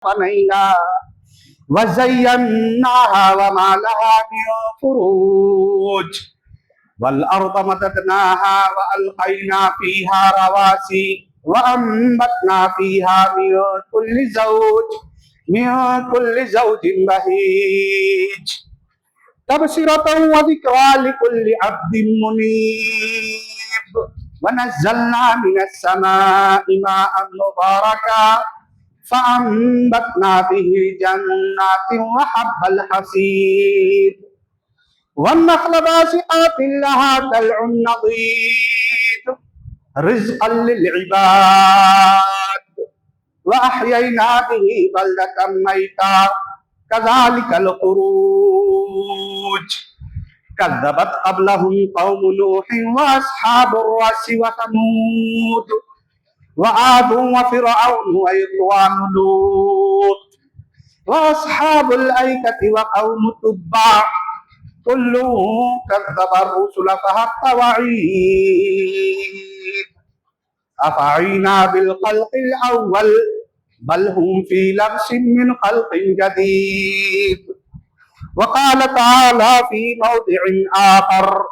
بنينا وزيناها وما لها من فروج والأرض مددناها وألقينا فيها رواسي وأنبتنا فيها من كل زوج بهيج تبصرة وذكرى لكل عبد منيب ونزلنا من السماء ماء مباركا فأنبتنا به جنات وحب الحصيد والنخل باسقات لها طلع نضيد رزقا للعباد وأحيينا به بلدة ميتا كذلك الخروج كذبت قبلهم قوم نوح وأصحاب الرس وثمود وعاد وفرعون وإخوان لوط وأصحاب الأيكة وقوم تبع كل كذب الرسل فحق وعيد أفعينا بالخلق الأول بل هم في لبس من خلق جديد وقال تعالى في موضع آخر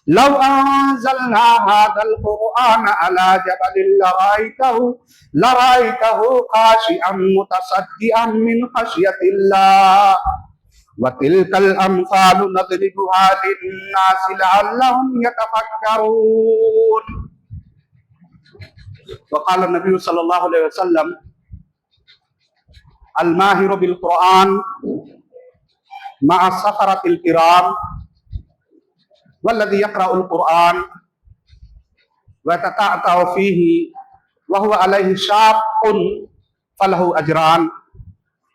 لو أنزلنا هذا القرآن على جبل لرأيته خاشعا متصدعا من خشية الله وتلك الأمثال نضربها للناس لعلهم يتفكرون وقال النبي صلى الله عليه وسلم الماهر بالقرآن مع السفرة الكرام والذي يقرأ القرآن ويتتعتع فيه وهو عليه شاق فله أجران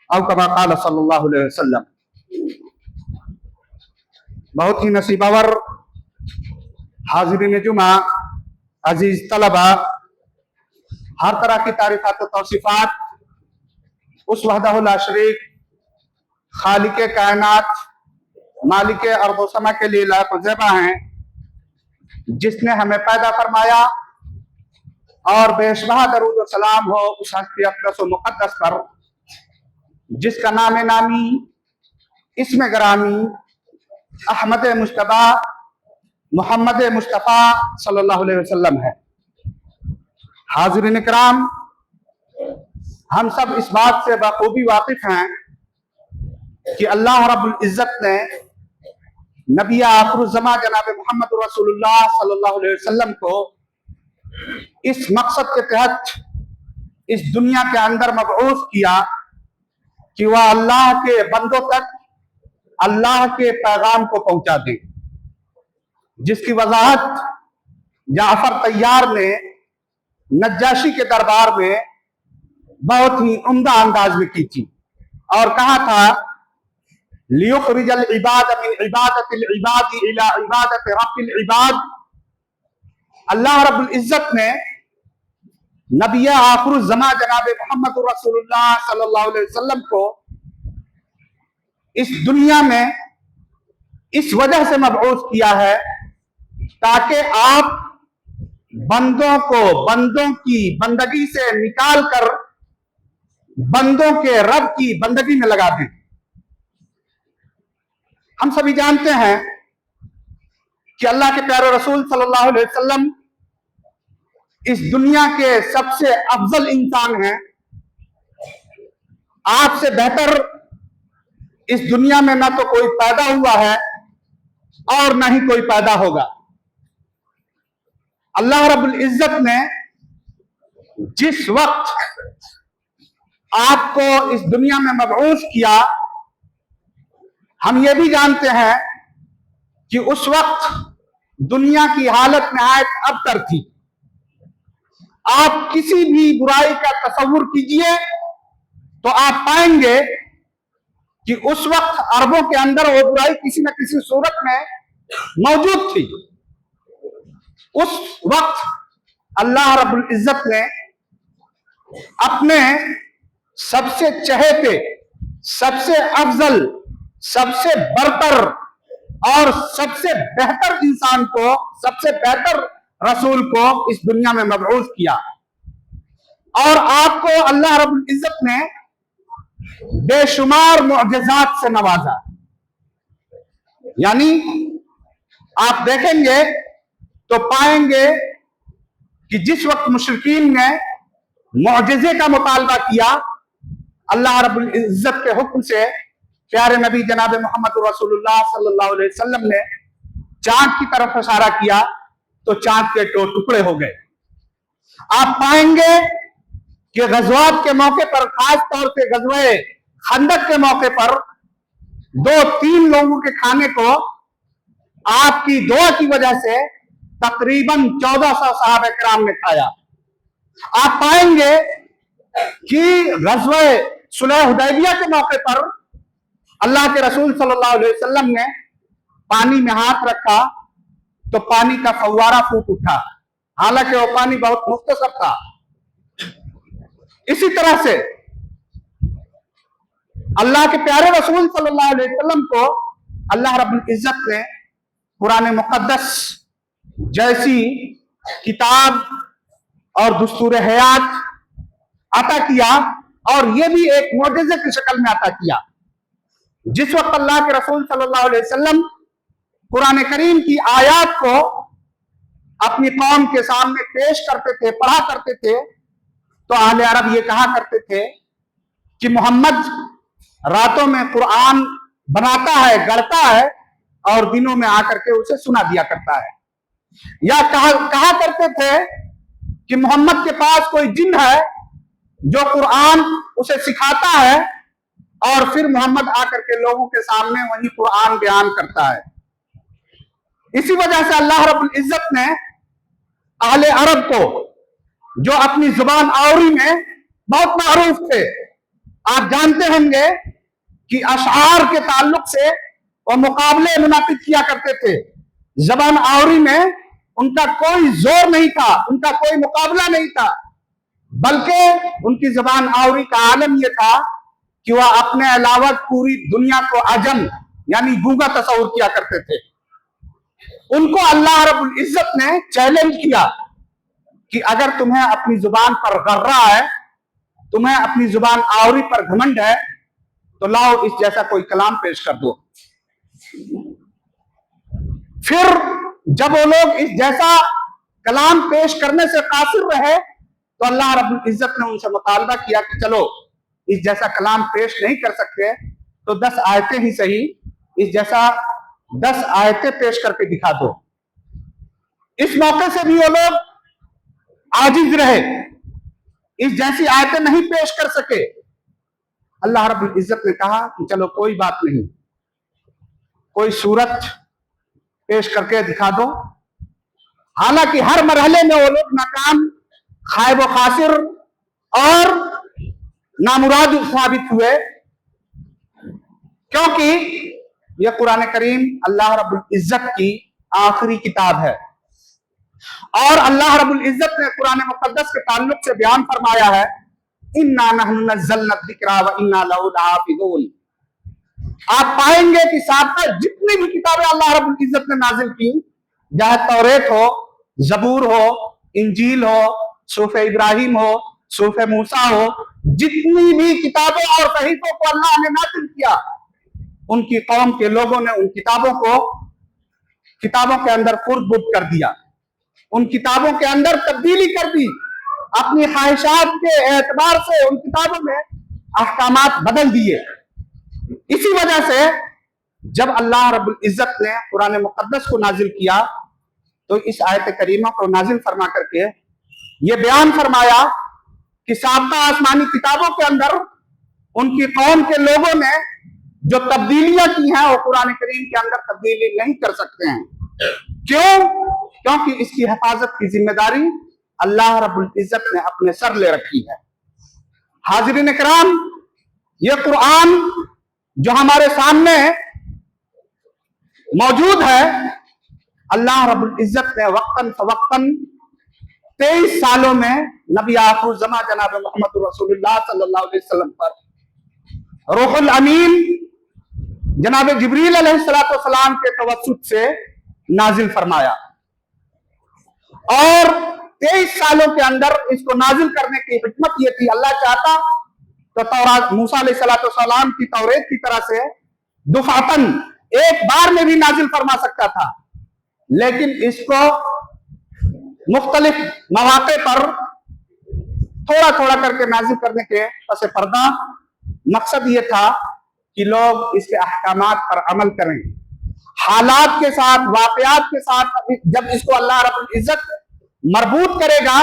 أو كما قال صلی اللہ علیہ وسلم. بہت ہی نصیباور حاضرین جمعہ، عزیز طلبہ، ہر طرح کی تعریفات و توصیفات اس وحدہ لا شریک خالق کائنات مالک ارض و سما کے لیے لائق و زیبا ہیں، جس نے ہمیں پیدا فرمایا، اور بے شبہ درود و سلام ہو اس ہستی اقدس و مقدس پر جس کا نام نامی، اسم گرامی احمد مجتبی محمد مصطفیٰ صلی اللہ علیہ وسلم ہے. حاضرین کرام، ہم سب اس بات سے بخوبی واقف ہیں کہ اللہ رب العزت نے نبی آخر الزمان جناب محمد رسول اللہ صلی اللہ علیہ وسلم کو اس مقصد کے تحت اس دنیا کے اندر مبعوث کیا کہ وہ اللہ کے بندوں تک اللہ کے پیغام کو پہنچا دیں، جس کی وضاحت جعفر طیار نے نجاشی کے دربار میں بہت ہی عمدہ انداز میں کی تھی اور کہا تھا لِيُخْرِجَ الْعِبَادَ مِنْ عِبَادَةِ الْعِبَادِ إِلَىٰ عِبَادَةِ رَبِّ الْعِبَادِ. اللہ رب العزت نے نبی آخر الزمان جناب محمد رسول اللہ صلی اللہ علیہ وسلم کو اس دنیا میں اس وجہ سے مبعوث کیا ہے تاکہ آپ بندوں کو بندوں کی بندگی سے نکال کر بندوں کے رب کی بندگی میں لگا دیں. ہم سبھی جانتے ہیں کہ اللہ کے پیارے رسول صلی اللہ علیہ وسلم اس دنیا کے سب سے افضل انسان ہیں. آپ سے بہتر اس دنیا میں نہ تو کوئی پیدا ہوا ہے اور نہ ہی کوئی پیدا ہوگا. اللہ رب العزت نے جس وقت آپ کو اس دنیا میں مبعوث کیا، ہم یہ بھی جانتے ہیں کہ اس وقت دنیا کی حالت نہایت ابتر تھی. آپ کسی بھی برائی کا تصور کیجئے تو آپ پائیں گے کہ اس وقت عربوں کے اندر وہ برائی کسی نہ کسی صورت میں موجود تھی. اس وقت اللہ رب العزت نے اپنے سب سے چہیتے، سب سے افضل، سب سے برتر اور سب سے بہتر انسان کو، سب سے بہتر رسول کو اس دنیا میں مبعوث کیا اور آپ کو اللہ رب العزت نے بے شمار معجزات سے نوازا. یعنی آپ دیکھیں گے تو پائیں گے کہ جس وقت مشرکین نے معجزے کا مطالبہ کیا، اللہ رب العزت کے حکم سے پیارے نبی جناب محمد رسول اللہ صلی اللہ علیہ وسلم نے چاند کی طرف اشارہ کیا تو چاند کے دو ٹکڑے ہو گئے. آپ پائیں گے کہ غزوات کے موقع پر، خاص طور سے غزوہ خندق کے موقع پر 2-3 لوگوں کے کھانے کو آپ کی دعا کی وجہ سے تقریباً 1400 صحابہ کرام نے کھایا. آپ پائیں گے کہ غزوہ صلح حدیبیہ کے موقع پر اللہ کے رسول صلی اللہ علیہ وسلم نے پانی میں ہاتھ رکھا تو پانی کا فوارہ پھوٹ اٹھا، حالانکہ وہ پانی بہت مختصر تھا. اسی طرح سے اللہ کے پیارے رسول صلی اللہ علیہ وسلم کو اللہ رب العزت نے قرآن مقدس جیسی کتاب اور دستور حیات عطا کیا، اور یہ بھی ایک معجزے کی شکل میں عطا کیا. جس وقت اللہ کے رسول صلی اللہ علیہ وسلم قرآن کریم کی آیات کو اپنی قوم کے سامنے پیش کرتے تھے، پڑھا کرتے تھے، تو اہل عرب یہ کہا کرتے تھے کہ محمد راتوں میں قرآن بناتا ہے، گڑھتا ہے، اور دنوں میں آ کر کے اسے سنا دیا کرتا ہے. یا کہا کرتے تھے کہ محمد کے پاس کوئی جن ہے جو قرآن اسے سکھاتا ہے، اور پھر محمد آ کر کے لوگوں کے سامنے وہی قرآن بیان کرتا ہے. اسی وجہ سے اللہ رب العزت نے اہل عرب کو، جو اپنی زبان آوری میں بہت معروف تھے، آپ جانتے ہوں گے کہ اشعار کے تعلق سے وہ مقابلے منعقد کیا کرتے تھے. زبان آوری میں ان کا کوئی زور نہیں تھا، ان کا کوئی مقابلہ نہیں تھا، بلکہ ان کی زبان آوری کا عالم یہ تھا کہ وہ اپنے علاوہ پوری دنیا کو عجم یعنی گونگا تصور کیا کرتے تھے. ان کو اللہ رب العزت نے چیلنج کیا کہ اگر تمہیں اپنی زبان پر غرہ ہے، تمہیں اپنی زبان آوری پر گھمنڈ ہے، تو لاؤ اس جیسا کوئی کلام پیش کر دو. پھر جب وہ لوگ اس جیسا کلام پیش کرنے سے قاصر رہے تو اللہ رب العزت نے ان سے مطالبہ کیا کہ چلو اس جیسا کلام پیش نہیں کر سکتے تو 10 آیتیں ہی صحیح، اس جیسا 10 آیتیں پیش کر کے دکھا دو. اس موقع سے بھی وہ لوگ عاجز رہے، اس جیسی آیتیں نہیں پیش کر سکے. اللہ رب العزت نے کہا کہ چلو کوئی بات نہیں، کوئی سورت پیش کر کے دکھا دو. حالانکہ ہر مرحلے میں وہ لوگ ناکام، خائب و خاسر اور نامراد ثابت ہوئے، کیونکہ یہ قرآن کریم اللہ رب العزت کی آخری کتاب ہے. اور اللہ رب العزت نے قرآن مقدس کے تعلق سے بیان فرمایا ہے اِنَّا نَحْنُ نَزَّلْنَا الذِّكْرَ وَإِنَّا لَهُ لَحَافِظُونَ. آپ پائیں گے کہ سابقہ جتنی بھی کتابیں اللہ رب العزت نے نازل کی، چاہے توریت ہو، زبور ہو، انجیل ہو، صحف ابراہیم ہو، صحف موسیٰ ہو، جتنی بھی کتابیں اور صحیفوں کو اللہ نے نازل کیا، ان کی قوم کے لوگوں نے ان کتابوں کے اندر خرد برد کر دیا، ان کتابوں کے اندر تبدیلی کر دی، اپنی خواہشات کے اعتبار سے ان کتابوں میں احکامات بدل دیے. اسی وجہ سے جب اللہ رب العزت نے قرآن مقدس کو نازل کیا تو اس آیت کریمہ کو نازل فرما کر کے یہ بیان فرمایا کہ سابقہ آسمانی کتابوں کے اندر ان کی قوم کے لوگوں نے جو تبدیلیاں کی ہیں وہ قرآن کریم کے اندر تبدیلی نہیں کر سکتے ہیں. کیوں؟ کیونکہ اس کی حفاظت کی ذمہ داری اللہ رب العزت نے اپنے سر لے رکھی ہے. حاضرین کرام، یہ قرآن جو ہمارے سامنے موجود ہے، اللہ رب العزت نے وقتاً فوقتاً 23 سالوں میں نبی آخر الزماں جناب محمد رسول اللہ صلی اللہ علیہ وسلم پر روح الامین جناب جبریل علیہ السلام کے توسط سے نازل فرمایا. اور 23 सालों के अंदर इसको नाजिल करने की हिकमत ये थी, अल्लाह चाहता तो तौरात मूसा अलैहिस्सलाम की तौरेत की तरह से दुफातन एक बार में भी नाजिल फरमा सकता था, लेकिन इसको मुख्तलिफ मौके पर थोड़ा थोड़ा करके नाजिल करने के पस पर्दा मकसद ये था कि लोग इसके अहकामात पर अमल करें। हालात के साथ, वाकयात के साथ जब इसको अल्लाह रब्बुल इज्जत मरबूत करेगा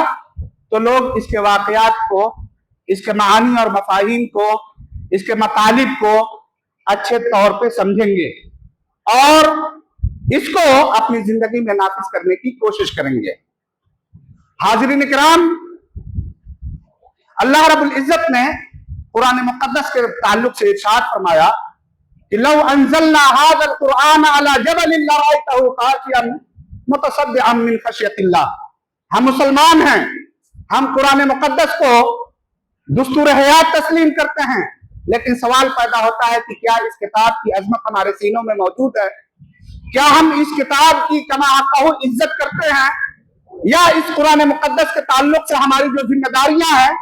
तो लोग इसके वाकयात को, इसके मानी और मफाहिम को, इसके मतालिब को अच्छे तौर पे समझेंगे और इसको अपनी जिंदगी में नाफिज करने की कोशिश करेंगे। हाज़रीन इकराम, अल्लाह रब्बुल इज्जत ने कुरान मुक़द्दस के ताल्लुक से इरशाद फरमाया कि लौ अंज़लना हाज़ल कुरआन अला जबलिन लरअयतहु खाशिअन मुतसद्दिअन मिन खशियतिल्लाह। हम मुसलमान हैं, हम कुरान मुक़द्दस को दुस्तूर हयात तस्लीम करते हैं, लेकिन सवाल पैदा होता है कि क्या इस किताब की अजमत हमारे सीनों में मौजूद है? क्या हम इस किताब की कमा हक़्क़हु इज्जत करते हैं, या इस कुरान मुक़द्दस के ताल्लुक से हमारी जो जिम्मेदारियां हैं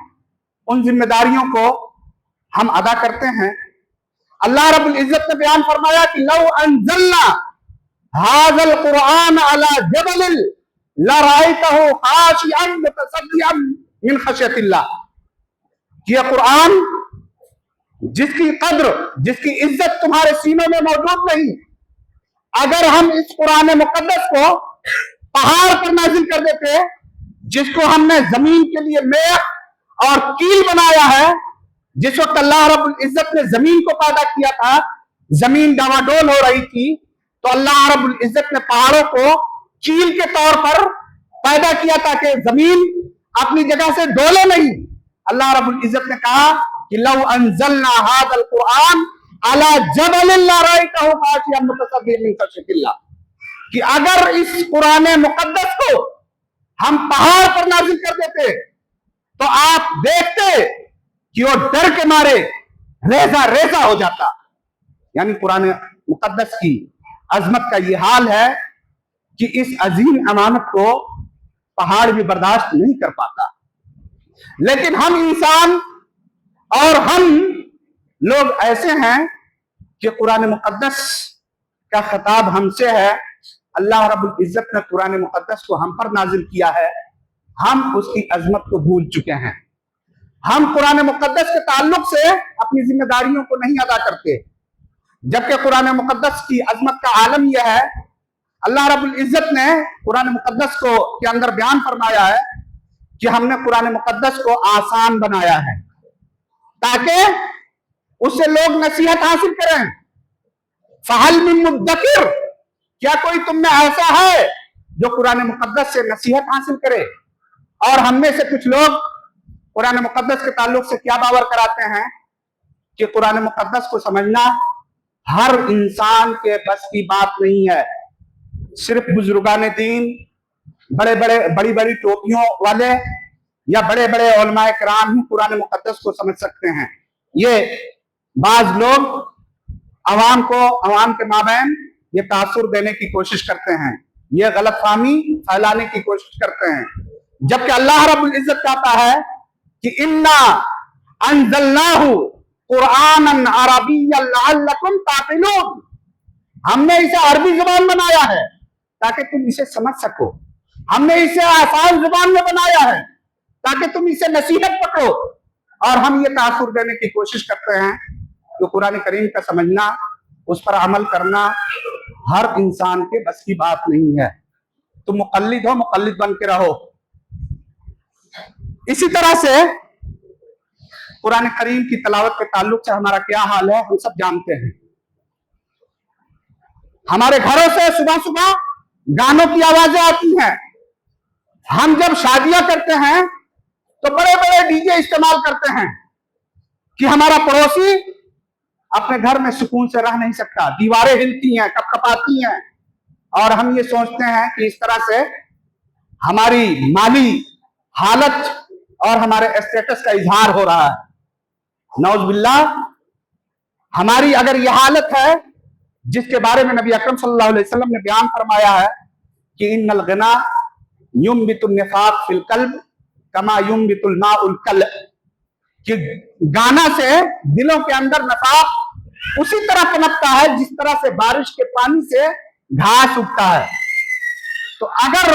उन जिम्मेदारियों को हम अदा करते हैं? अल्लाह रब्बुल इज्जत ने बयान फरमाया कि लौ अंज़लना हाज़ल कुरआन अला जबलिन लरअयतहु खाशिअन मुतसद्दिअन मिन खशियतिल्लाह। ये कुरान जिसकी कद्र, जिसकी इज्जत तुम्हारे सीनों में मौजूद नहीं, अगर हम इस कुरान मुक़द्दस को पहाड़ पर नाजिल कर देते, जिसको हमने जमीन के लिए मेख और कील बनाया है, जिस वक्त अल्लाह रब्बुल इज्जत ने जमीन को पैदा किया था, जमीन डावाडोल हो रही थी, तो अल्लाह रब्बुल इज्जत ने पहाड़ों को कील के तौर पर पैदा किया ताकि जमीन अपनी जगह से डोले नहीं। अल्लाह रब्बुल इज्जत ने कहा कि लौ अंज़लना हाज़ल कुरआन अला जबलिन लरअयतहु खाशिअन मुतसद्दिअन मिन खशियतिल्लाह, कि अगर इस कुरान मुक़द्दस को हम पहाड़ पर नाजिल कर देते तो आप देखते कि वो डर के मारे रेजा रेजा हो जाता। यानी कुरान मुक़द्दस की अजमत का ये हाल है कि इस अजीम अमानत को पहाड़ भी बर्दाश्त नहीं कर पाता, लेकिन हम इंसान और हम लोग ऐसे हैं कि कुरान मुक़द्दस का खिताब हमसे है। अल्लाह रब्बुल इज्जत ने कुरान मुक़द्दस को हम पर नाजिल किया है, हम उसकी अजमत को भूल चुके हैं। हम कुरान मुक़द्दस के ताल्लुक से अपनी जिम्मेदारियों को नहीं अदा करते, जबकि कुरान मुक़द्दस की अजमत का आलम यह है, अल्लाह रब्बुल इज्जत ने कुरान मुक़द्दस को के अंदर बयान फरमाया है कि हमने कुरान मुक़द्दस को आसान बनाया है ताकि उससे लोग नसीहत हासिल करें। फहल मिन मुद्दकिर, क्या कोई तुम में ऐसा है जो कुरान मुक़द्दस से नसीहत हासिल करे? और हम में से कुछ लोग कुरान मुक़द्दस के ताल्लुक से क्या बावर कराते हैं कि कुरान मुक़द्दस को समझना हर इंसान के बस की बात नहीं है। सिर्फ बुजुर्गान दीन, बड़ी बड़ी टोपियों वाले या बड़े बड़े उलमाए किराम ही कुरान मुक़द्दस को समझ सकते हैं। ये बाज लोग अवाम के माबैन ये तासुर देने की कोशिश करते हैं, ये गलत फहमी फैलाने की कोशिश करते हैं, जबकि अल्लाह रब्बुल इज्जत कहता है कि इन्ना अंज़लनाहु कुरआनन अरबिय्यन लअल्लकुम ताक़िलून। हमने इसे अरबी जुबान बनाया है ताकि तुम इसे समझ सको। हमने इसे आसान जुबान में बनाया है ताकि तुम इसे नसीहत पकड़ो। और हम ये तासुर देने की कोशिश करते हैं कि कुरान करीम का समझना, उस पर अमल करना हर इंसान के बस की बात नहीं है। तुम मुक़ल्लिद हो, मुक़ल्लिद बन के रहो। इसी तरह से कुरान करीम की तिलावत के ताल्लुक से हमारा क्या हाल है हम सब जानते हैं। हमारे घरों से सुबह सुबह गानों की आवाजें आती हैं। हम जब शादियां करते हैं तो बड़े बड़े डीजे इस्तेमाल करते हैं कि हमारा पड़ोसी अपने घर में सुकून से रह नहीं सकता, दीवारें हिलती हैं, कपकपाती हैं, और हम ये सोचते हैं कि इस तरह से हमारी माली हालत और हमारे स्टेटस का इजहार हो रहा है। नौज़ बिल्लाह, हमारी अगर यह हालत है जिसके बारे में नबी अकरम सल्लल्लाहु अलैहि वसल्लम ने बयान फरमाया है कि इन्नल गिना युम्बितुन निफाक फिल कल्ब कमा युम्बितुल माउल कल, कि गाना से दिलों के अंदर नफाक उसी तरह पनपता है जिस तरह से बारिश के पानी से घास उगता है। तो अगर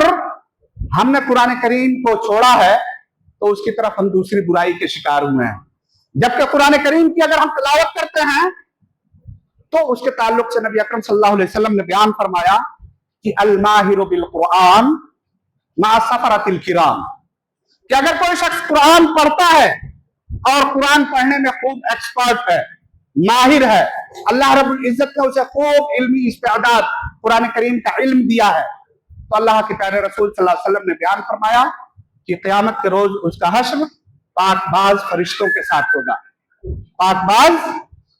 हमने कुरान करीम को छोड़ा है तो उसकी तरफ हम दूसरी बुराई के शिकार हुए हैं। जबकि कुरान करीम की अगर हम तिलावत करते हैं तो उसके ताल्लुक से नबी अकरम सल्लल्लाहु अलैहि वसल्लम ने बयान फरमाया कि अल माहिरु बिल कुरान मा सफरतिल किराम, कि अगर कोई शख्स कुरान पढ़ता है और कुरान पढ़ने में खूब एक्सपर्ट है, माहिर है, अल्लाह रब्बुल इज्जत ने उसे खूब इल्मी इस्तेदाद कुरान करीम का इल्म दिया है, तो अल्लाह के प्यारे रसूल सल्लल्लाहु अलैहि वसल्लम ने बयान फरमाया कि क़यामत के रोज उसका हश्र पाकबाज फरिश्तों के साथ होगा, पाकबाज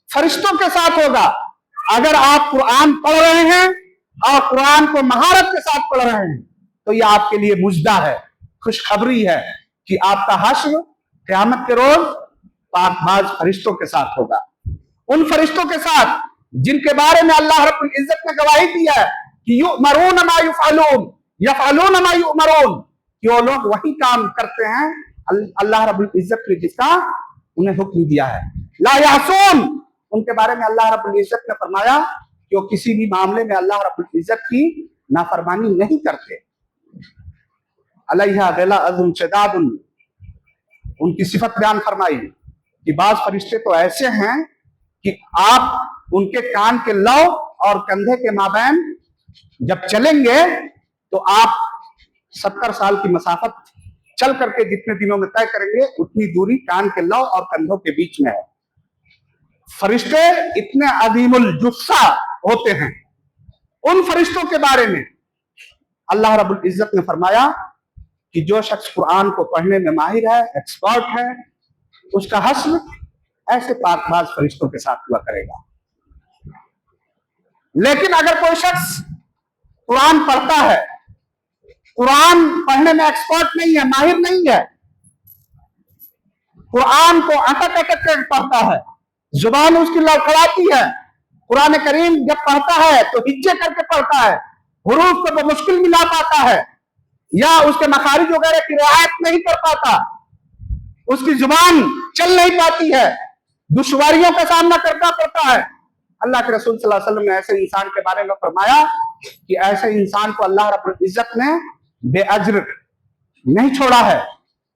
फरिश्तों के साथ होगा। अगर आप कुरान पढ़ रहे हैं और कुरान को महारत के साथ पढ़ रहे हैं तो यह आपके लिए मुजदा है, खुशखबरी है कि आपका हश्र क़यामत के रोज पाकबाज फरिश्तों के साथ होगा, उन फरिश्तों के साथ जिनके बारे में अल्लाह रब्बुल इज्जत ने गवाही दी है कि युमरून मा युफअलून यफअलून मा युमरून, कि वो लोग वही काम करते हैं अल्लाह रब्बुल इज्जत ने जिसका उन्हें हुक्म दिया है। ला यासून, उनके बारे में अल्लाह रब्बुल इज्जत ने फरमाया कि वो किसी भी मामले में अल्लाह रब्बुल इज्जत की नाफरमानी नहीं करते। अलैहा गला अज़्म शदादुन, उनकी सिफत बयान फरमाई कि बाज फरिश्ते तो ऐसे हैं कि आप उनके कान के लौ और कंधे के माबैन जब चलेंगे तो आप 70 साल की मसाफत चल करके जितने दिनों में तय करेंगे उतनी दूरी कान के लौ और कंधों के बीच में है। फरिश्ते इतने अदीमुल जुस्सा होते हैं। उन फरिश्तों के बारे में अल्लाह रब्बुल इज्जत ने फरमाया कि जो शख्स कुरान को पढ़ने में माहिर है, एक्सपर्ट है, उसका हश्र ऐसे पाकबाज फरिश्तों के साथ हुआ करेगा। लेकिन अगर कोई शख्स कुरान पढ़ता है, कुरान पढ़ने में एक्सपर्ट नहीं है, माहिर नहीं है, कुरान को अटक अटक कर पढ़ता है, जुबान उसकी लड़खड़ाती है, कुरान करीम जब पढ़ता है तो हिज्जे करके पढ़ता है, हुरूफ को तो मुश्किल मिला पाता है या उसके मखारिज वगैरह की रियायत नहीं कर पाता, उसकी जुबान चल नहीं पाती है, दुश्वारियों का सामना करना पड़ता है। अल्लाह के रसूल सल्लल्लाहु अलैहि वसल्लम ने ऐसे इंसान के बारे में फरमाया कि ऐसे इंसान को अल्लाह रब्बुल इज्जत ने बेअज्र नहीं छोड़ा है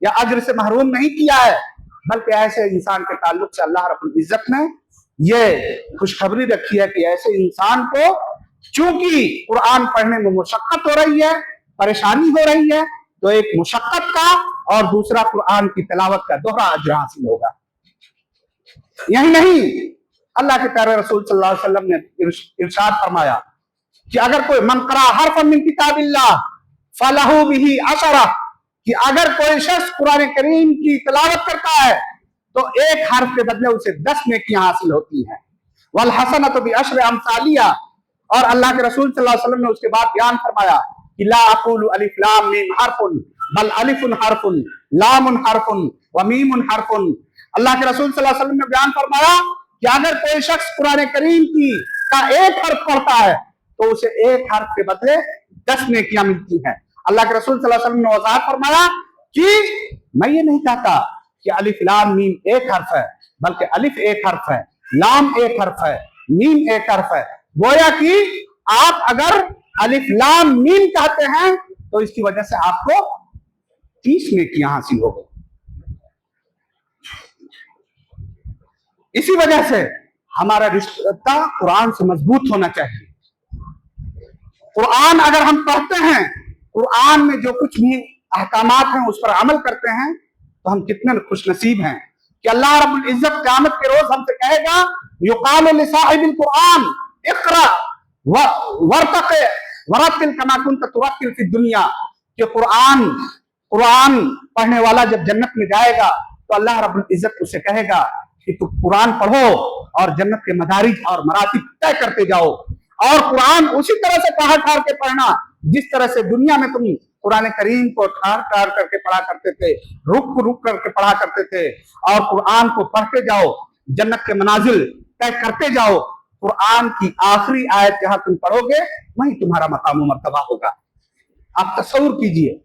या अज्र से महरूम नहीं किया है, बल्कि ऐसे इंसान के ताल्लुक से अल्लाह रब्बुल इज्जत ने ये खुशखबरी रखी है कि ऐसे इंसान को चूंकि कुरान पढ़ने में मुशक्कत हो रही है, परेशानी हो रही है, तो एक मुशक्कत का और दूसरा कुरान की तिलावत का दोहरा अज्र हासिल होगा। यही नहीं, अल्लाह के प्यारे रसूल सल्लल्लाहु अलैहि वसल्लम ने इरशाद फरमाया कि अगर कोई मन क़रा हर्फन मिन किताबिल्लाह फलहू बिही अशरा, कि अगर कोई शख्स कुरान करीम की तिलावत करता है तो एक हर्फ के बदले उसे 10 नेकियां हासिल होती हैं। वल हसनतु बिअश्रि अमसालिहा, और अल्लाह के रसूल सल्लल्लाहु अलैहि वसल्लम ने उसके बाद बयान फरमाया कि ला अक़ूलु अलिफ लाम मीम हर्फुन बल अलिफुन हर्फुन लामुन हर्फुन व मीमुन हर्फुन। अल्लाह के रसूल सल्लल्लाहु अलैहि वसल्लम ने बयान फरमाया कि अगर कोई शख्स कुरान करीम की का एक हर्फ पढ़ता है तो उसे एक हर्फ के बदले 10 नेकियां मिलती हैं। अल्लाह के रसूल सल्लल्लाहु अलैहि वसल्लम ने वज़ाहत फरमाया कि मैं ये नहीं कहता कि अलिफ लाम मीम एक हर्फ है, बल्कि अलिफ एक हर्फ है, लाम एक हर्फ है, मीम एक हर्फ है। गोया कि आप अगर अलिफ लाम मीम कहते हैं तो इसकी वजह से आपको 30 नेकियां हासिल हो गई। इसी वजह से हमारा रिश्ता कुरान से मजबूत होना चाहिए। कुरान अगर हम पढ़ते हैं, कुरान में जो कुछ भी अहकामात हैं उस पर अमल करते हैं, तो हम कितने खुश नसीब हैं कि अल्लाह रब्बुल इज्जत क़यामत के रोज हमसे कहेगा युक़ालु लिसाहिबिल कुरान इक़रा वर्तक़ि वरत्तिल कमा कुन्त तुरत्तिल फिद दुनिया, कि कुरान पढ़ने वाला जब जन्नत में जाएगा तो अल्लाह रब्बुल इज्जत उसे कहेगा कि तुम कुरान पढ़ो और जन्नत के मदारिज और मरातिब तय करते जाओ, और कुरान उसी तरह से ठहर ठहर के पढ़ना जिस तरह से दुनिया में तुम कुरान करीम को ठहर ठहर करके पढ़ा करते थे, रुक रुक करके पढ़ा करते थे, और कुरान को पढ़ते जाओ, जन्नत के मनाजिल तय करते जाओ। कुरान की आखिरी आयत जहां तुम पढ़ोगे वहीं तुम्हारा मकाम मर्तबा होगा। आप तसव्वुर कीजिए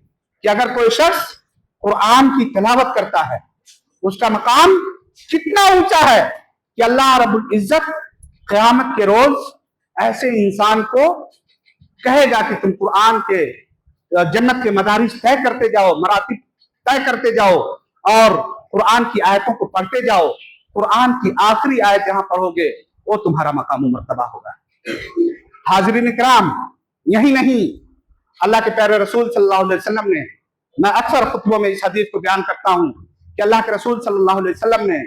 कि अगर कोई शख्स कुरान की तिलावत करता है उसका मकाम कितना ऊंचा है कि अल्लाह रब्बुल इज्जत क़यामत के रोज ऐसे इंसान को कहेगा कि तुम कुरान के जन्नत के मदारिस तय करते जाओ, मरातिब तय करते जाओ और कुरान की आयतों को पढ़ते जाओ। कुरान की आखिरी आयत जहां पढ़ोगे वो तुम्हारा मकाम मर्तबा होगा। हाज़रीन इकराम, यही नहीं, अल्लाह के प्यारे रसूल सल्लल्लाहु अलैहि वसल्लम ने, मैं अक्सर खुतबों में इस हदीस को बयान करता हूं कि अल्लाह के रसूल सल्लल्लाहु अलैहि वसल्लम ने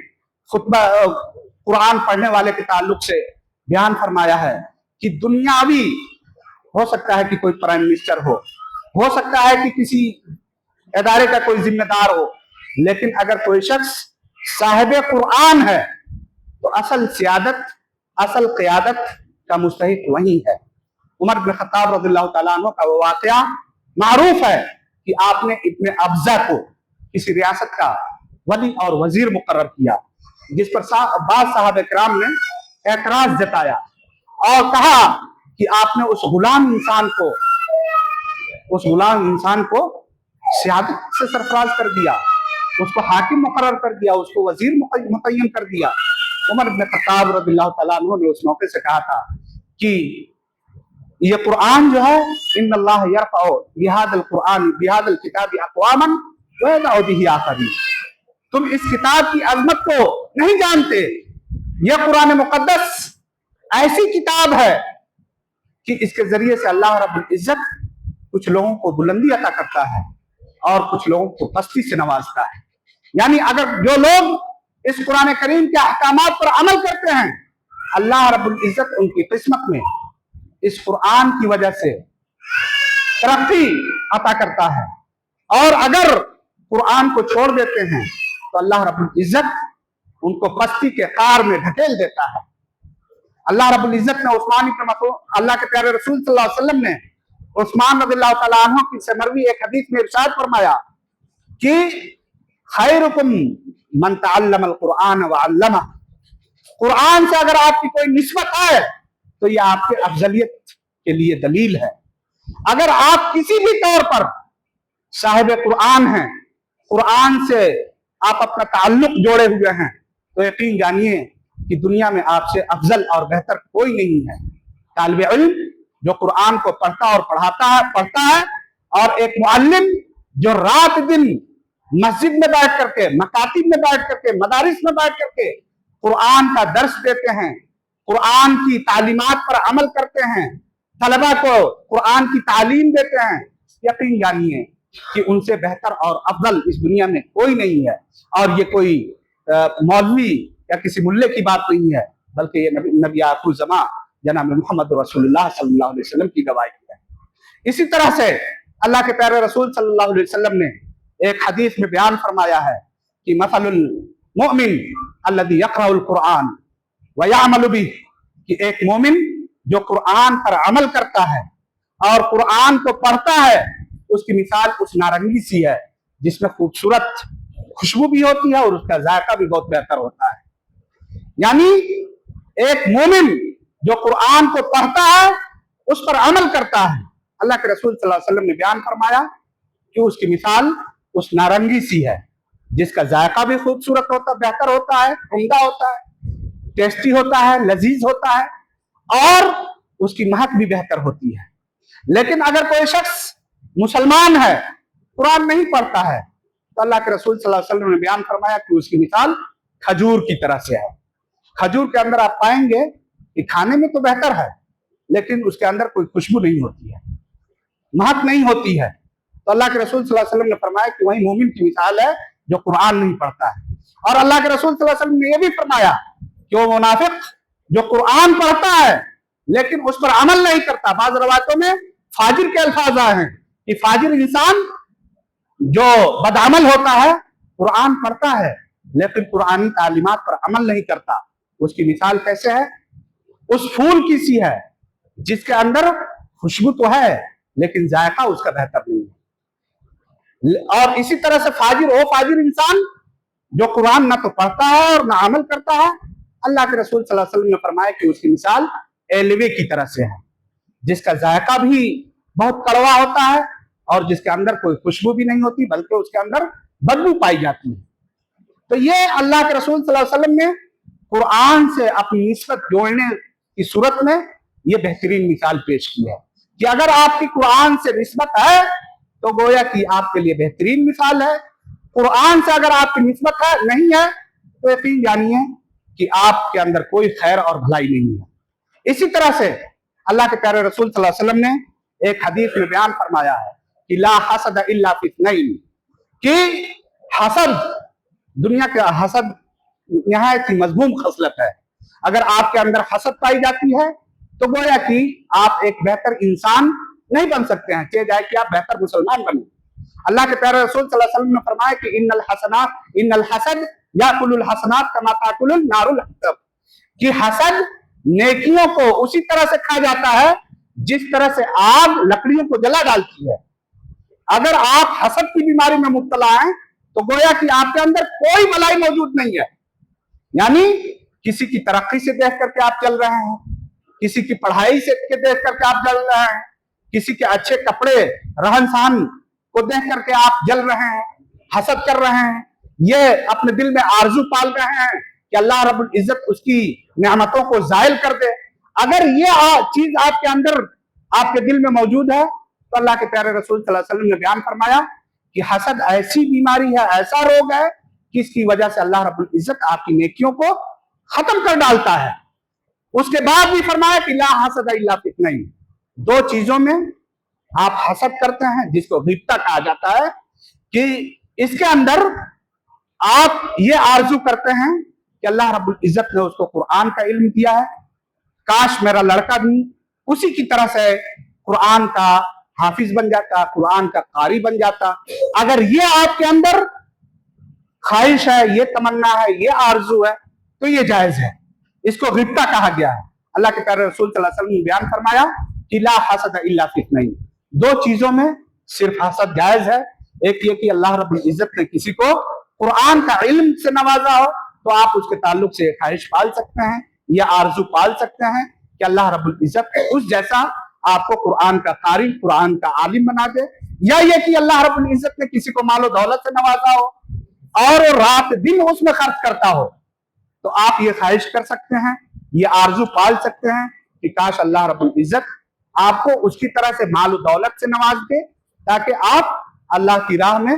खुतबा कुरान पढ़ने वाले के ताल्लुक से बयान फरमाया है कि दुनियावी, हो सकता है कि कोई प्राइम मिनिस्टर हो सकता है कि किसी इदारे का कोई जिम्मेदार हो, लेकिन अगर कोई शख्स साहिब कुरान है तो असल सियादत, असल क़यादत का मुस्तहिक वही है। उमर बिन खत्ताब रज़ियल्लाहु तआला अन्हु का वो वाक़या मारूफ है कि आपने इब्न अब्जा को किसी रियासत का वली और वजीर मुकर्रर किया, जिस पर बाद साहब किराम ने एतराज जताया और कहा कि आपने उस गुलाम इंसान को सियादत से सरफराज कर दिया, उसको हाकिम मुकर्रर कर दिया, उसको वजीर मुतय्यन कर दिया। उमर बिन खत्ताब रज़ियल्लाहु तआला अन्हु ने उस मौके से कहा था कि ये कुरान जो है, इन्नल्लाह यरफ़अु बिहादल कुरान बिहादल किताबि अक़वामन व यदअु बिही आख़रीन। तुम इस किताब की अजमत को नहीं जानते। यह कुरान मुक़द्दस ऐसी किताब है कि इसके जरिए से अल्लाह रब्बुल इज्जत कुछ लोगों को बुलंदी अता करता है और कुछ लोगों को पस्ती से नवाजता है। यानी अगर जो लोग इस कुरान करीम के अहकामात पर अमल करते हैं, अल्लाह रब्बुल इज्जत उनकी किस्मत में इस कुरान की वजह से तरक्की अता करता है, और अगर कुरान को छोड़ देते हैं तो अल्लाह रब्बुल इज्जत उनको पस्ती के कार में ढकेल देता है। अल्लाह रब्बुल इज्जत ने उस्मान इब्न मसऊद, अल्लाह के प्यारे रसूल सल्लल्लाहु अलैहि वसल्लम ने उस्मान रज़ियल्लाहु तआला अन्हु की से मरवी एक हदीस में इरशाद फरमाया कि खैरुकुम मन तअल्लमल कुरान व अल्लमा। कुरान से अगर आपकी कोई निस्बत है तो ये आपके अफजलियत के लिए दलील है। अगर आप किसी भी तौर पर साहिब कुरान हैं, कुरान से आप अपना ताल्लुक जोड़े हुए हैं, तो यकीन जानिए कि दुनिया में आपसे अफजल और बेहतर कोई नहीं है। तालिब इल्म जो कुरान को पढ़ता है और एक मुअल्लिम जो रात दिन मस्जिद में बैठ करके, मकातिब में बैठ करके, मदारिस में बैठ करके कुरान का दर्स देते हैं, कुरान की तालीमात पर अमल करते हैं, तलबा को कुरान की तालीम देते हैं, यकीन जानिए कि उनसे बेहतर और अफजल इस दुनिया में कोई नहीं है। और ये कोई मौलवी या किसी मुल्ले की बात नहीं है, बल्कि ये नबी आखिर ज़मा जनाब मोहम्मद रसूलुल्लाह सल्लल्लाहु अलैहि वसल्लम की गवाही है। इसी तरह से अल्लाह के प्यारे रसूल सल्लल्लाहु अलैहि वसल्लम ने एक हदीस में बयान फरमाया है कि मसलुल मुमिन अल्लज़ी यक़रउल कुरान व यअमलु बिही, कि एक मोमिन जो कुरान पर अमल करता है और कुरान को पढ़ता है, उसकी मिसाल उस नारंगी सी है जिसमें खूबसूरत खुशबू भी होती है और उसका जायका भी बहुत बेहतर होता है। यानी एक मोमिन जो कुरान को पढ़ता है, उस पर अमल करता है, अल्लाह के रसूल सल्लल्लाहु अलैहि वसल्लम ने बयान फरमाया कि उसकी मिसाल उस नारंगी सी है जिसका जायका भी खूबसूरत होता, बेहतर होता है, उम्दा होता है, टेस्टी होता है, लजीज होता है और उसकी महक भी बेहतर होती है। लेकिन अगर कोई शख्स मुसलमान है, कुरान नहीं पढ़ता है, तो अल्लाह के रसूल सल्लल्लाहु अलैहि वसल्लम ने बयान फरमाया कि उसकी मिसाल खजूर की तरह से है। खजूर के अंदर आप पाएंगे कि खाने में तो बेहतर है, लेकिन उसके अंदर कोई खुशबू नहीं होती है, महक नहीं होती है। तो अल्लाह के रसूल सल्लल्लाहु अलैहि वसल्लम ने फरमाया कि वही मोमिन की मिसाल है जो कुरान नहीं पढ़ता है। और अल्लाह के रसूल सल्लल्लाहु अलैहि वसल्लम ने यह भी फरमाया कि वो मुनाफिक जो कुरान पढ़ता है लेकिन उस पर अमल नहीं करता, बाज़ रवायतों में फाजिर के अल्फाज आए हैं कि फाजिर इंसान जो बदअमल होता है, कुरान पढ़ता है लेकिन कुरानी तालीमात पर अमल नहीं करता, उसकी मिसाल कैसे है? उस फूल की सी है जिसके अंदर खुशबू तो है लेकिन जायका उसका बेहतर नहीं है। और इसी तरह से फाजिर इंसान जो कुरान ना तो पढ़ता है और ना अमल करता है, अल्लाह के रसूल सल्लल्लाहु अलैहि वसल्लम ने फरमाया कि उसकी मिसाल एलवे की तरह से है जिसका जायका भी बहुत कड़वा होता है اور जिसके अंदर कोई खुशबू भी नहीं होती बल्कि उसके अंदर बदबू पाई जाती है। तो ये अल्लाह के रसूल सल्लल्लाहु अलैहि वसल्लम ने कुरान से अपनी निस्बत जोड़ने की सूरत में ये बेहतरीन मिसाल पेश की है कि अगर आपकी कुरान से निस्बत है तो गोया कि आपके लिए बेहतरीन मिसाल है। कुरान से अगर आपकी निस्बत है नहीं है तो यकीन जानिए कि आपके अंदर कोई खैर और भलाई नहीं है। इसी तरह से अल्लाह के प्यारे रसूल सल्लल्लाहु अलैहि वसल्लम ने एक हदीस में बयान फरमाया है कि ला हसद इल्ला फित्नैन, कि हसद, दुनिया के हसद यहाँ की मजमूम खसलत है। अगर आपके अंदर हसद पाई जाती है तो गोया कि आप एक बेहतर इंसान नहीं बन सकते हैं, चाहे जाए कि आप बेहतर मुसलमान बने। अल्लाह के प्यारे रसूल सल्लल्लाहु अलैहि वसल्लम ने फरमाया कि इन्नल हसद याकुलुल हसनात कमा ताकुलुन नारुल हतब, कि हसद नेकियों को उसी तरह से खा जाता है जिस तरह से आग लकड़ियों को जला डालती है। अगर आप हसद की बीमारी में मुब्तला हैं तो गोया कि आपके अंदर कोई भलाई मौजूद नहीं है। यानी किसी की तरक्की से देख करके आप चल रहे हैं, किसी की पढ़ाई से देख करके आप चल रहे हैं, किसी के अच्छे कपड़े रहन सहन को देख करके आप जल रहे हैं, हसद कर रहे हैं, ये अपने दिल में आरजू पाल रहे हैं कि अल्लाह रब्बुल इज्जत उसकी नेमतों को जायल कर दे। अगर ये चीज आपके अंदर आपके दिल में मौजूद है तो अल्लाह के प्यारे रसूल सल्लल्लाहु अलैहि वसल्लम ने बयान फरमाया कि हसद ऐसी बीमारी है, ऐसा रोग है कि इसकी वजह से अल्लाह रब्बुल इज्जत आपकी नेकियों को खत्म कर डालता है। उसके बाद भी फरमाया कि ला हसद इल्ला फित्नैन, दो चीजों में आप हसद करते हैं जिसको गिब्ता कहा जाता है, कि इसके अंदर आप ये आरजू करते हैं कि अल्लाह रब्बुल इज्जत ने उसको कुरान का इल्म दिया है, काश मेरा लड़का भी उसी की तरह से कुरान का हाफिज बन जाता, कुरान का कारी बन जाता। अगर ये आपके अंदर ख्वाहिश है, ये तमन्ना है, ये आरजू है तो ये जायज है, इसको गिब्ता कहा गया है। अल्लाह के प्यारे रसूल सल्लल्लाहु अलैहि वसल्लम ने बयान फरमाया कि ला हसद इल्ला फित्नैन, दो चीजों में सिर्फ हसद जायज है। एक ये कि अल्लाह रब्बुल इज्जत ने किसी को कुरान का इल्म से नवाजा हो तो आप उसके ताल्लुक से ख्वाहिश पाल सकते हैं या आरजू पाल सकते हैं कि अल्लाह रब्बुल इज्जत उस जैसा आपको कुरान का कारी, कुरान का आलिम बना दे, या ये कि अल्लाह रब्बुल इज्जत ने किसी को मालो दौलत से नवाजा हो और रात दिन उसमें खर्च करता हो तो आप ये ख्वाहिश कर सकते हैं, ये आरजू पाल सकते हैं कि काश अल्लाह रब्बुल इज्जत आपको उसकी तरह से माल दौलत से नवाज दे ताकि आप अल्लाह की राह में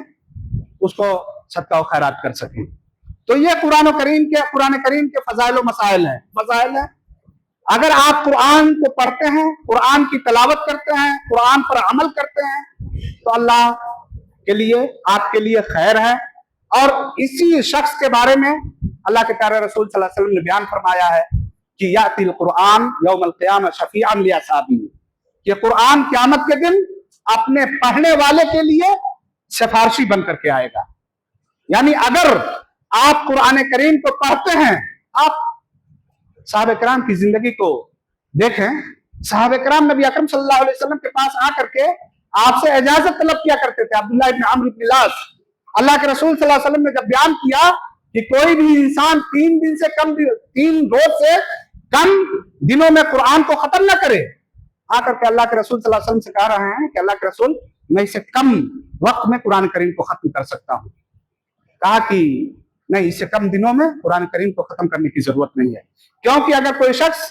उसको सदका व खैरात कर सकें। तो ये कुरान करीम के फजाइल व मसाइल है। अगर आप कुरान को पढ़ते हैं, कुरान की तलावत करते हैं, कुरान पर अमल करते हैं तो अल्लाह के लिए, आपके लिए खैर है। और इसी शख्स के बारे में अल्लाह के प्यारे रसूल सल्लल्लाहु अलैहि वसल्लम ने बयान फरमाया है कि यातिल कुरान यौमल क़ियामह शफीअन लिअस्हाबी, कि कुरान क़यामत के दिन अपने पढ़ने वाले के लिए सिफारिशी बन करके आएगा। यानी अगर आप कुरान करीम को पढ़ते हैं, आप साहबे किराम की जिंदगी को देखें। साहबे किराम नबी अकरम सल्लल्लाहु अलैहि वसल्लम के पास आकर के आपसे इजाजत तलब किया करते थे। अब्दुल्लाह इब्न अम्र इब्न लास, अल्लाह के रसूल सल्लल्लाहु अलैहि वसल्लम ने जब बयान किया कि कोई भी इंसान 3 रोज से कम दिनों में कुरान को खत्म न करे, आकर के अल्लाह के रसूल सल्लल्लाहु अलैहि वसल्लम से कह रहे हैं कि अल्लाह के रसूल मैं इससे कम वक्त में कुरान करीम को खत्म कर सकता हूँ। कहा कि नहीं, इससे कम दिनों में कुरान करीम को खत्म करने की जरूरत नहीं है, क्योंकि अगर कोई शख्स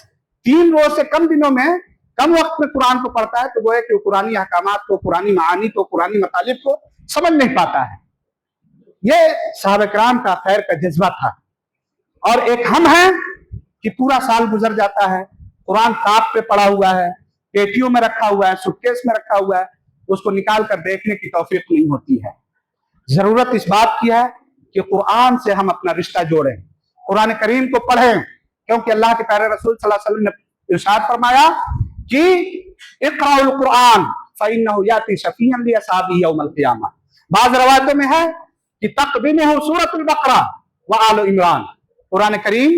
3 रोज से कम दिनों में कम वक्त में कुरान को पढ़ता है तो वो है कि कुरानी अहकामात को, कुरानी मानी को, कुरानी मतालिब को समझ नहीं पाता है। ये साहबे किराम का खैर का जज्बा था। और एक हम हैं कि पूरा साल गुजर जाता है, कुरान ताप पे पड़ा हुआ है, पेटियों में रखा हुआ है, सूटकेस में रखा हुआ है, उसको निकाल कर देखने की तौफीक नहीं होती है। जरूरत इस बात की है कि कुरान से हम अपना रिश्ता जोड़ें, कुरान करीम को पढ़ें, क्योंकि अल्लाह के प्यारे रसूल सल्लल्लाहु अलैहि वसल्लम ने इरशाद फरमाया कि इक़राउल कुरान फ़इन्नहु याती शफ़ीअन लिअस्हाबी यौमल क़ियामह। बाज़ रवायतों में है कि तक़दीमुहु सूरतुल बक़रा व आल इमरान, कुरान करीम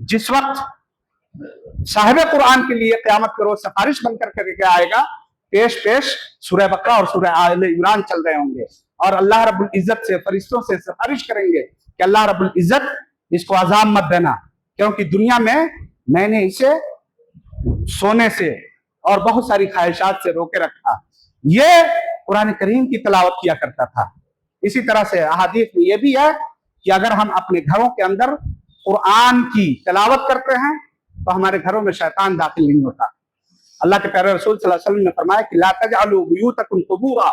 जिस वक्त साहिब कुरान के लिए क़यामत के रोज सिफारिश बनकर करके आएगा, पेश सूरह बकरा और सूरह आल इमरान चल रहे होंगे और अल्लाह रब्बुल इज्जत से, फरिश्तों से सिफारिश करेंगे कि अल्लाह रब्बुल इज्जत इसको अजाब मत देना, क्योंकि दुनिया में मैंने इसे सोने से और बहुत सारी ख्वाहिशात से रोके रखा। ये قرآن کریم کی تلاوت کیا کرتا تھا. اسی طرح سے احادیث میں یہ بھی ہے کہ اگر ہم اپنے گھروں کے اندر قرآن کی تلاوت کرتے ہیں تو ہمارے گھروں میں شیطان داخل نہیں ہوتا. اللہ کے پیارے رسول صلی اللہ علیہ وسلم نے فرمایا کہ لا تجعلوا بیوتکم قبورا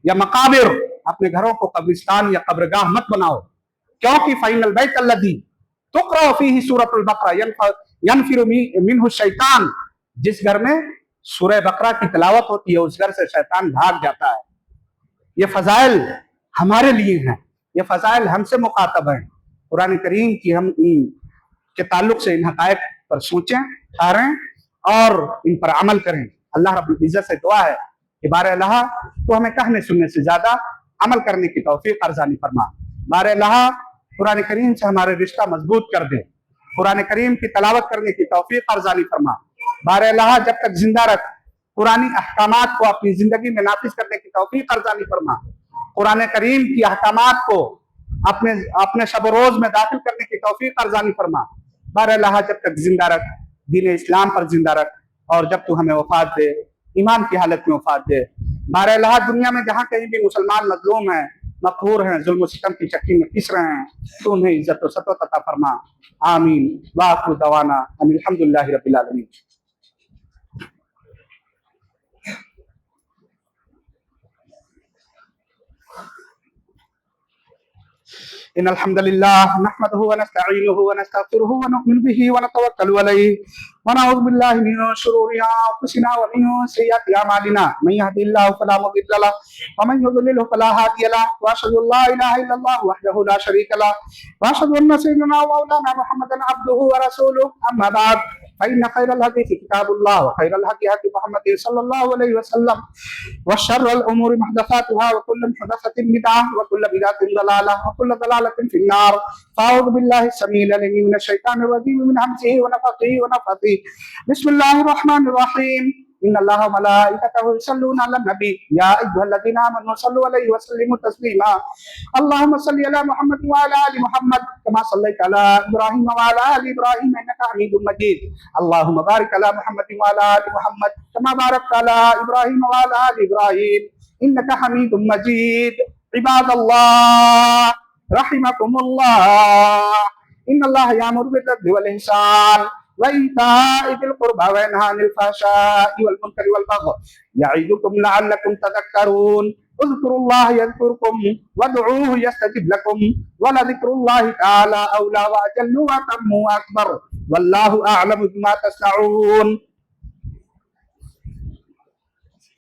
یا مقابر، اپنے گھروں کو قبرستان یا قبرگاہ مت بناؤ، کیونکہ فإن البیت الذی تقرأ فیہ سورۃ البقرہ ینفر منہ الشیطان، جس گھر میں سورہ بقرہ کی تلاوت ہوتی ہے اس گھر سے شیطان بھاگ جاتا ہے. یہ فضائل ہمارے لیے ہیں، یہ فضائل ہم سے مخاطب ہیں. قرآن کریم کی ہم کے تعلق سے ان حقائق پر سوچیں، ٹھہریں اور ان پر عمل کریں. اللہ رب العزت سے دعا ہے کہ بار الہ تو ہمیں کہنے سننے سے زیادہ عمل کرنے کی توفیق ارزانی فرما. بار الہ قرآن کریم سے ہمارے رشتہ مضبوط کر دے، قرآن کریم کی تلاوت کرنے کی توفیق ارزانی فرما. بار الہ جب تک زندہ رکھ قرآنی احکامات کو اپنی زندگی میں نافذ کرنے کی توفیق ارزانی فرما. قرآن کریم کی احکامات کو اپنے شب و روز میں داخل کرنے کی توفیق ارزانی فرما. بار الہ جب تک زندہ رکھ دین اسلام پر زندہ رکھ، اور جب تو ہمیں وفات دے ایمان کی حالت میں وفات دے. بار الہ دنیا میں جہاں کہیں بھی مسلمان مظلوم ہیں، مقہور ہیں، ظلم و ستم کی چکی میں پس رہے ہیں، تو انہیں عزت و سطوت عطا فرما. آمین. وآخر دعوانا ان الحمدللہ رب العالمین. ان الحمد لله نحمده ونستعينه ونستغفره ونؤمن به ونتوكل عليه ونعوذ بالله من شرور انفسنا ومن سيئات اعمالنا من يهده الله فلا مضل له ومن يضلل فلا هادي له واشهد ان لا اله الا الله وحده لا شريك له واشهد ان سيدنا ومولانا محمدا عبده ورسوله. اما بعد فإن خير الحديث كتاب الله وخير الهدي هدي محمد صلى الله عليه وسلم وشر الأمور محدثاتها وكل محدثة بدعة وكل بدعة ضلالة وكل ضلالة في النار. فأعوذ بالله السميع العليم من الشيطان الرجيم من همزه ونفخه ونفثه. بسم الله الرحمن الرحيم. إن الله وملائكته يصلون على النبي يا أيها الذين آمنوا صلوا عليه وسلموا تسليما. اللهم صل على محمد وعلى آل محمد كما صليت على إبراهيم وعلى آل إبراهيم إنك حميد مجيد. اللهم بارك على محمد وعلى آل محمد كما باركت على إبراهيم وعلى آل إبراهيم إنك حميد مجيد. عباد الله رحمكم الله، إن الله يأمر بالعدل والإحسان وإيتاء ذي القربى وينهى عن الفحشاء والمنكر والبغي يعظكم لعلكم تذكرون. اذكروا الله يذكركم وادعوه يستجب لكم ولذكر الله تعالى أولى وأجل وأتم وأكبر والله أعلم بما تصنعون.